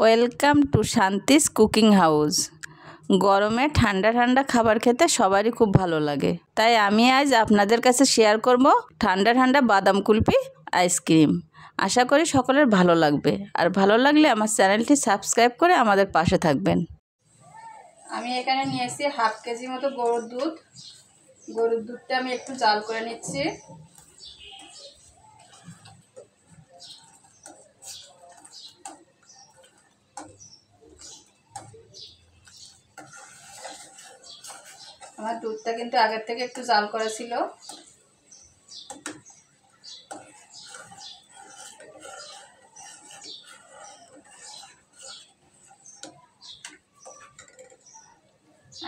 Welcome to Shanti's cooking house. গরমে ঠান্ডা ঠান্ডা খাবার খেতে সবারই খুব ভালো লাগে, তাই আমি আজ আপনাদের কাছে শেয়ার করব ঠান্ডা ঠান্ডা বাদাম কুলফি আইসক্রিম। আশা করি সকলের ভালো লাগবে, আর ভালো লাগলে আমার চ্যানেলটি সাবস্ক্রাইব করে আমাদের পাশে থাকবেন। আমি এখানে নিয়েছি হাফ কেজি মতো গরুর দুধ। গরুর দুধটা আমি একটু জাল করে নিচ্ছি। আমার দুধটা কিন্তু আগের থেকে একটু জাল করা ছিল।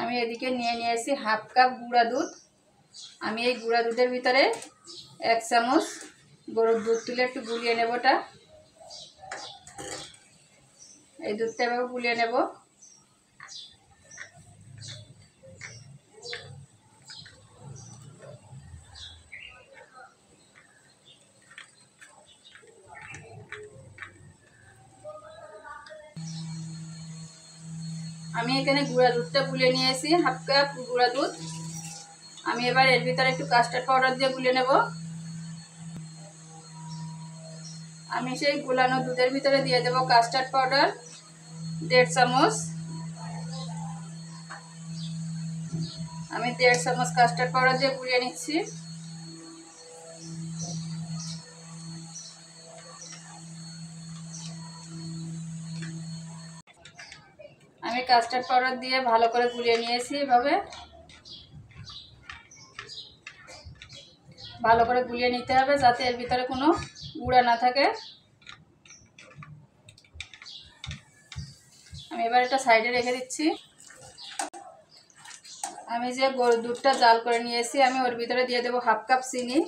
আমি এদিকে নিয়েছি হাফ কাপ গুঁড়া দুধ। আমি এই গুঁড়া দুধের ভিতরে 1 চামচ গরুর দুধ তুলে একটু গুলিয়ে নেব। এই দুধটা এভাবে গুলিয়ে নেব। আমি এখানে গুঁড়া দুধটা গুলিয়ে নিয়েছি, হাফ কাপ গুঁড়া দুধ। আমি এবার এর ভিতরে একটু কাস্টার্ড পাউডার দিয়ে গুলিয়ে নেব। আমি সেই গুলানো দুধের ভিতরে দিয়ে দেব কাস্টার্ড পাউডার 1.5 চামচ। আমি 1.5 চামচ কাস্টার্ড পাউডার দিয়ে গুলিয়ে নিচ্ছি। আমি কাস্টার্ড পাউডার দিয়ে ভালো করে গুলিয়ে নিয়েছি। এভাবে ভালো করে গুলিয়ে নিতে হবে যাতে এর ভিতরে কোনো গুঁড়া না থাকে। আমি এবার এটা সাইডে রেখে দিচ্ছি। আমি যে গরুর দুধটা জাল করে নিয়েছি, আমি ওর ভিতরে দিয়ে দেবো হাফ কাপ চিনি।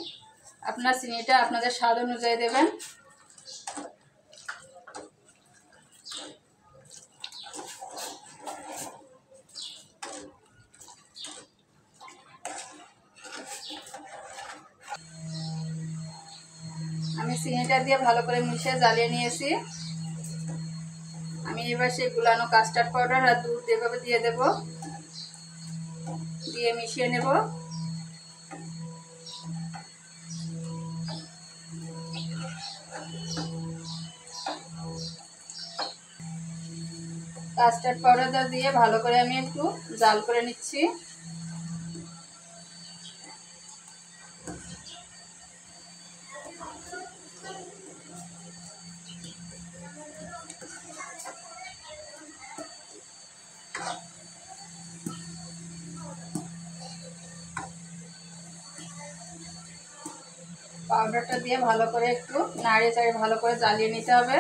আপনার চিনিটা আপনাদের স্বাদ অনুযায়ী দেবেন। আমি চিনিটা দিয়ে ভালো করে মিশিয়ে জ্বালিয়ে নিয়েছি। আমি এবার সেই গুলানো কাস্টার্ড পাউডার আর দুধ এভাবে দিয়ে দেব, দিয়ে মিশিয়ে নেব। কাস্টার্ড পাউডারটা দিয়ে ভালো করে আমি একটু জাল করে নিচ্ছি। পাউডারটা দিয়ে ভালো করে একটু নাড়িয়ে চাড়িয়ে ভালো করে জ্বালিয়ে নিতে হবে।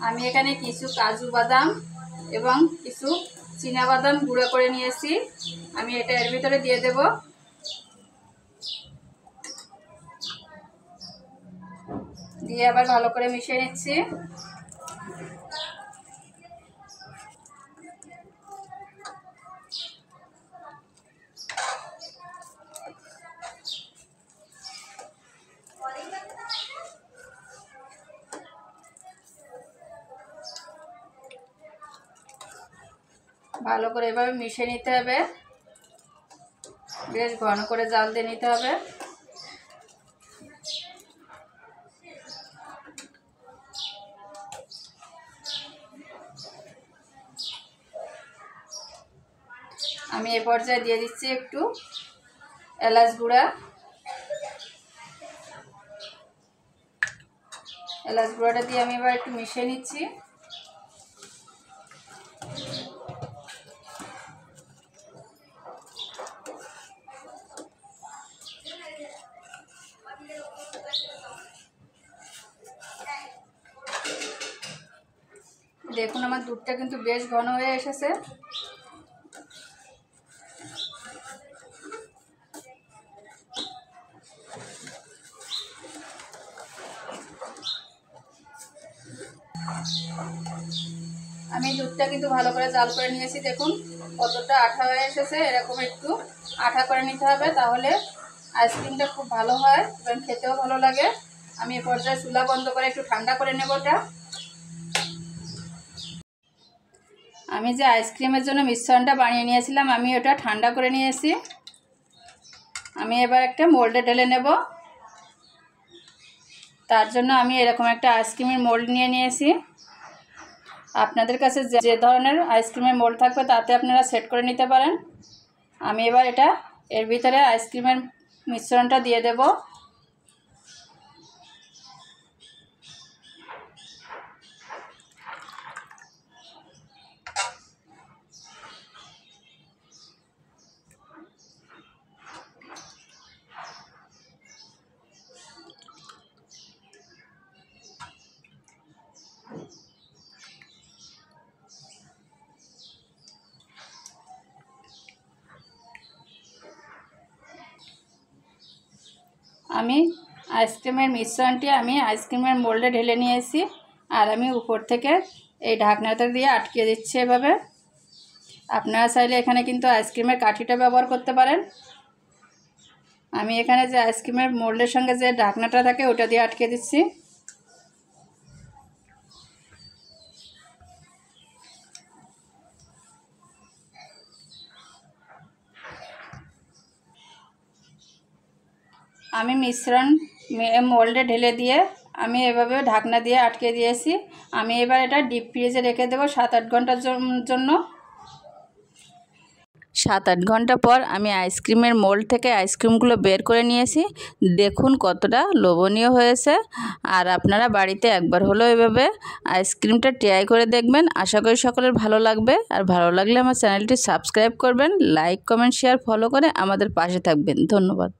আমি এখানে কিছু কাজু বাদাম এবং কিছু চীনা বাদাম গুঁড়ো করে নিয়েছি। আমি এটা এর ভিতরে দিয়ে দেব। দিয়ে আবার ভালো করে মিশিয়ে নিচ্ছি। ভালো করে এভাবে মিশিয়ে নিতে হবে। বেশ ঘন করে জাল দিয়ে নিতে হবে। আমি এ পর্যায়ে দিয়ে দিচ্ছি একটু এলাচ গুঁড়া। এলাচ গুঁড়াটা দিয়ে আমি এবার একটু মিশিয়ে নিচ্ছি। দেখুন আমার দুধটা কিন্তু বেশ ঘন হয়ে এসেছে। আমি 2 দুধটা কিন্তু ভালো করে জাল করে নিয়েছি। দেখুন কতটা আঠা হয়ে এসেছে। এরকম একটু আঠা করে নিতে হবে, তাহলে আইসক্রিমটা খুব ভালো হয় এবং খেতেও ভালো লাগে। আমি এ পর্যায়ে চুলা বন্ধ করে একটু ঠান্ডা করে নেব ওটা। আমি যে আইসক্রিমের জন্য মিশ্রণটা বানিয়ে নিয়েছিলাম, আমি ওটা ঠান্ডা করে নিয়েছি। আমি এবার একটা মোল্ডে ঢেলে নেব। তার জন্য আমি এরকম একটা আইসক্রিমের মোল্ড নিয়ে নিয়েছি। আপনাদের কাছে যে ধরনের আইসক্রিমের মোল্ড থাকবে তাতে আপনারা সেট করে নিতে পারেন। আমি এবার এর ভিতরে আইসক্রিমের মিশ্রণটা দিয়ে দেব। আমি আইসক্রিমের মিশ্রণটি আইসক্রিমের মোল্ডে ঢেলে নিয়েছি, আর আমি উপর থেকে এই ঢাকনাটা দিয়ে আটকে দিচ্ছি এভাবে। আপনারা চাইলে এখানে কিন্তু আইসক্রিমের কাঠিটা ব্যবহার করতে পারেন। আমি এখানে যে আইসক্রিমের মোল্ডের সঙ্গে যে ঢাকনাটা থাকে ওটা দিয়ে আটকে দিচ্ছি। আমি মিশ্রণ মোল্ডে ঢেলে দিয়ে আমি এভাবে ঢাকনা দিয়ে আটকে দিয়েছি। আমি এবার এটা ডিপ ফ্রিজে রেখে দেবো 7-8 ঘন্টার জন্য। 7-8 ঘন্টা পর আমি আইসক্রিমের মোল্ড থেকে আইসক্রিমগুলো বের করে নিয়েছি। দেখুন কতটা লোভনীয় হয়েছে। আর আপনারা বাড়িতে একবার হলেও এভাবে আইসক্রিমটা ট্রাই করে দেখবেন। আশা করি সকলের ভালো লাগবে। আর ভালো লাগলে আমার চ্যানেলটি সাবস্ক্রাইব করবেন, লাইক কমেন্ট শেয়ার ফলো করে আমাদের পাশে থাকবেন। ধন্যবাদ।